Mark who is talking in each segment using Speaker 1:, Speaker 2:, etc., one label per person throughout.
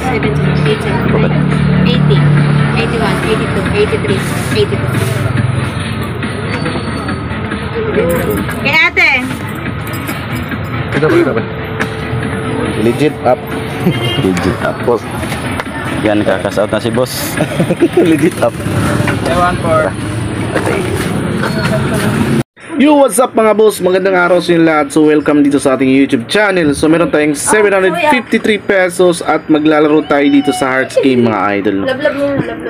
Speaker 1: Kaya ate.
Speaker 2: Ito ba? Legit up.
Speaker 3: Legit up.
Speaker 2: Boss.
Speaker 3: Yan, kakasout na si boss.
Speaker 2: Legit up.
Speaker 4: Ewan for.
Speaker 2: Yo, what's up mga boss? Magandang araw sa inyo lahat. So welcome dito sa ating YouTube channel. So meron tayong 753 pesos at maglalaro tayo dito sa Hearts Game mga idol.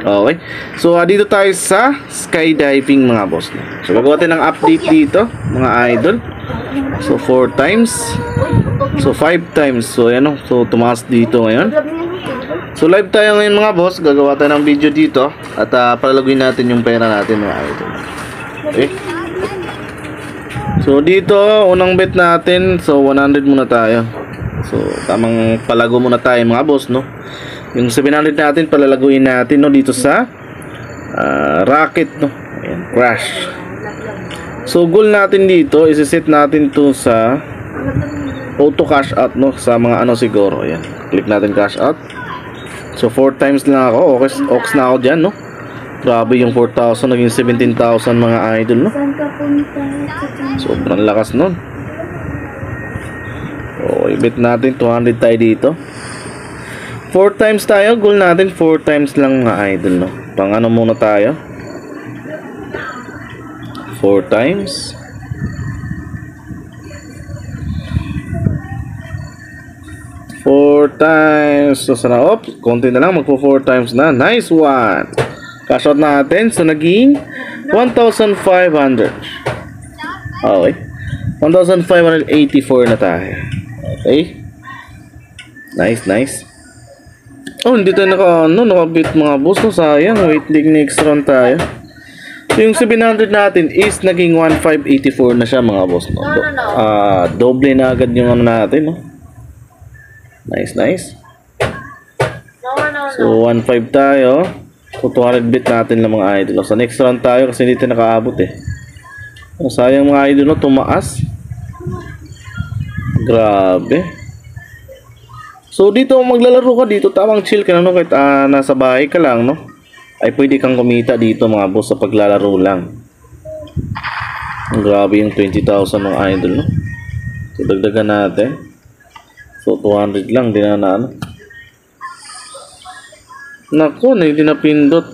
Speaker 2: Okay. So dito tayo sa skydiving mga boss. So gagawa tayo ng update dito mga idol. So 4 times. So 5 times. So yan o. So tumaas dito ngayon. So live tayo ngayon mga boss. Gagawa tayo ng video dito. At palalaguin natin yung pera natin mga idol. Okay. So dito, unang bet natin, so 100 muna tayo. So tamang palago muna tayo mga boss, no. Yung 700 natin palalaguin natin, no, dito sa rocket, no. Ayan, crash. So goal natin dito, isi-set natin to sa auto cash out, no, sa mga ano siguro. Ayan, click natin cash out. So 4 times lang ako, okay, ox na ako dyan, no. Grabe yung 4,000 naging 17,000 mga idol, no. Sobrang lakas nun. Okay, bet natin 200 tayo dito. 4 times tayo, goal natin 4 times lang mga idol, no. Pang ano muna tayo, 4 times. So sana, konti na lang, magpo 4 times na. Nice one. Cash out natin. So naging 1,500. Okay, 1,584 na tayo. Okay, nice. Oh, hindi tayo nakabit mga boss, no. Sayang, wait, next round tayo. So yung 700 natin is naging 1,584 na siya mga boss, no. Doble na agad yung ano natin, no. Nice. So 1,500 tayo. So 200 bit natin lang mga idol. Sa next round tayo kasi hindi tayo nakaabot eh. Oh, sayang mga idol, no, tumaas. Grabe. So dito maglalaro ka dito, tamang chill ka na, no, kahit nasa bahay ka lang, no, ay pwede kang kumita dito mga boss sa paglalaro lang. Grabe yung 20,000 mga idol, no. So dagdagan natin. So 200 lang, di na ano. Naku, hindi na pindot.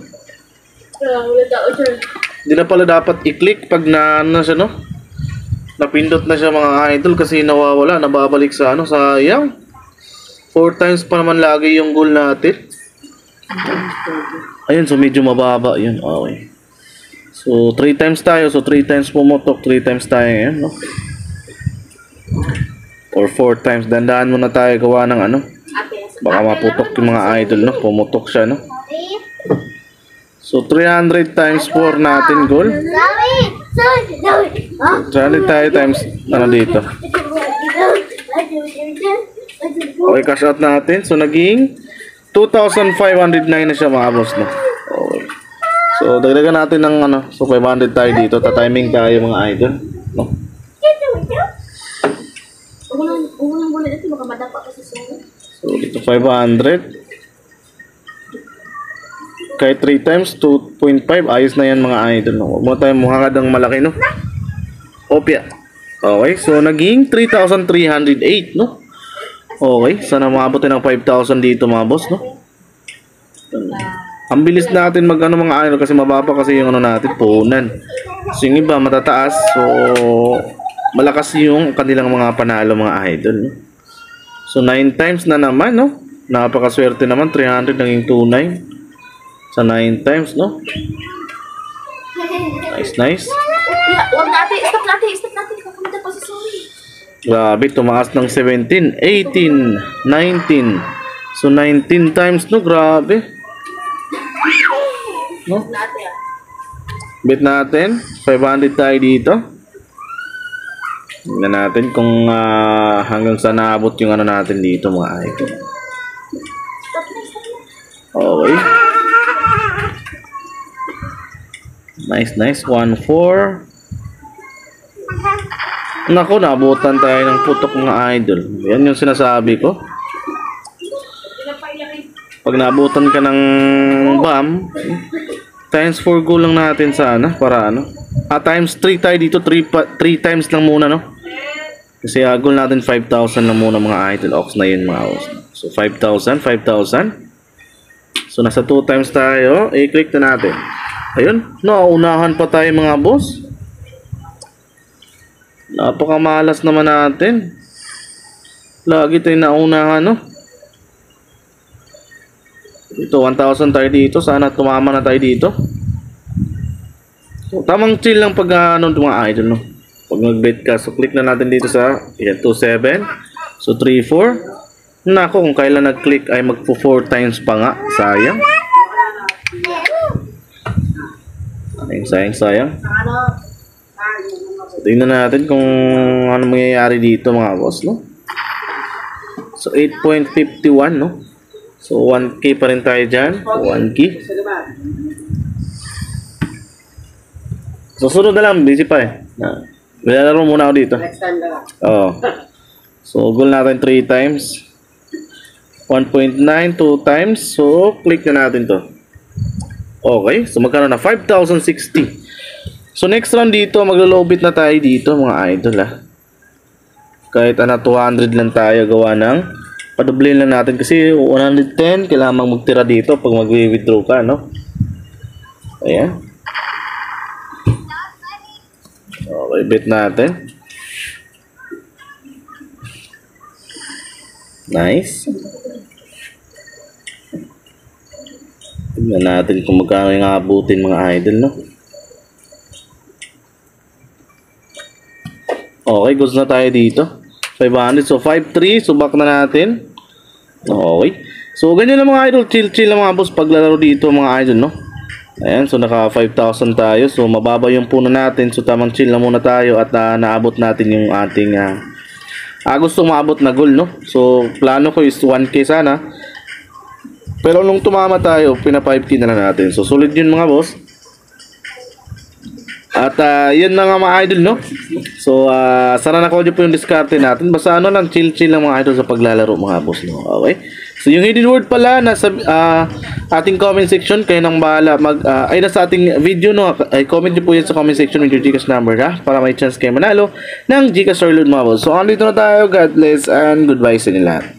Speaker 2: Hindi na pala dapat i-click pag na ano siya, no. Napindot na siya mga idol kasi nawawala, nababalik sa ano, sayang. 4 times pa naman lagi yung goal natin. Ayun, so medyo mababa yun. Okay. So 3 times tayo, so 3 times pumotok, 3 times tayo ngayon, no. Or 4 times, dandahan muna tayo gawa ng ano. Baka maputok yung mga idol, no. Pumutok siya, no. So 300 times 4 natin goal. 300 tayo times ano dito. Okay, cash out natin. So naging 2,509 na siya mga boss, no. Okay. So dagdagan natin ng ano. So 500 tayo dito. Ta-timing tayo mga idol, no. So dito 500. Kahit 3 times 2.5, ayos na yan mga idol, no. Huwag mo tayo mukhangad ng malaki, no. Opya. Okay, so naging 3,308, no. Okay, sana maabutin ng 5,000 dito mga boss, no. Ang bilis natin mag ano mga idol kasi mababa kasi yung ano natin, punan. So yung iba matataas, so malakas yung kanilang mga panalo mga idol, no? So 9 times na naman, no? Napakaswerte naman, 300 naging 29 sa 9 times, no? Nice.
Speaker 1: Wag natin, stop natin. Kakamita pa si Sorry.
Speaker 2: Grabe, tumaas ng 17, 18, 19. So 19 times, no? Grabe. No? Bet natin, 500 tayo dito. Tingnan natin kung hanggang saan naabot yung ano natin dito mga idol. Okay. Nice. 1-4. Naku, naabutan tayo ng putok mga idol. Yan yung sinasabi ko. Pag naabutan ka ng BAM, times 4 goal lang natin sana para ano. Times 3 tayo dito, 3 times lang muna, no? Kasi goal natin 5,000 lang muna mga idol. Ox na yun mga ox. So 5,000, 5,000. So nasa 2 times tayo, i-click na natin. Ayun, nauunahan pa tayo mga boss. Napakamalas naman natin. Lagi tayo nauunahan, no? Ito, 1,000 tayo dito. Sana tumama na tayo dito. So, tamang chill lang pag ano mga idol, no? Pag nag-bet ka, so click na natin dito sa 27. So 3, 4. Nako, kung kailan nag-click ay magpo 4 times pa nga. Sayang. Sayang. So, tingnan natin kung ano mangyayari dito mga boss, no? So 8.51, no? So 1k pa rin tayo dyan. 1k. So sunod na lang, busy pa eh. Nilalaro muna ako dito.
Speaker 4: Next time na lang.
Speaker 2: Oo. So goal natin 3 times. 1.9, 2 times. So click na natin to. Okay, so magkano na? 5,060. So next round dito, maglo-lowbit na tayo dito mga idol Kahit 200 lang tayo gawa ng padoblin lang natin kasi 110 kailangan magtira dito pag mag-withdraw ka, no? Ayan. Okay, bet natin. Nice. Tingnan natin kung magkano yung abutin mga idol, no? Okay, goods na tayo dito. 500. So, 5-3. Subak na natin. Okay. So, ganyan lang mga idol. Chill lang mga boss paglalaro dito mga idol, no? Ayan. So, naka 5,000 tayo. So, mababa yung puno natin. So, tamang chill na muna tayo at naabot natin yung ating gusto maabot na goal, no? So, plano ko is 1k sana. Pero nung tumama tayo, pina 5k na lang natin. So, solid yun mga boss. At yun na nga mga idol, no? So sana nakuha nyo po yung diskarte natin. Basta ano lang, chill lang mga idol sa paglalaro mga boss, no? Okay? So yung hidden word pala nasa ating comment section. Kayo nang bahala ay nasa ating video, no? Ay comment nyo po yan sa comment section with your Gcash number, ha? Para may chance kayo manalo ng Gcash or load mga boss. So andito na tayo. God bless and goodbye sa inyo lahat.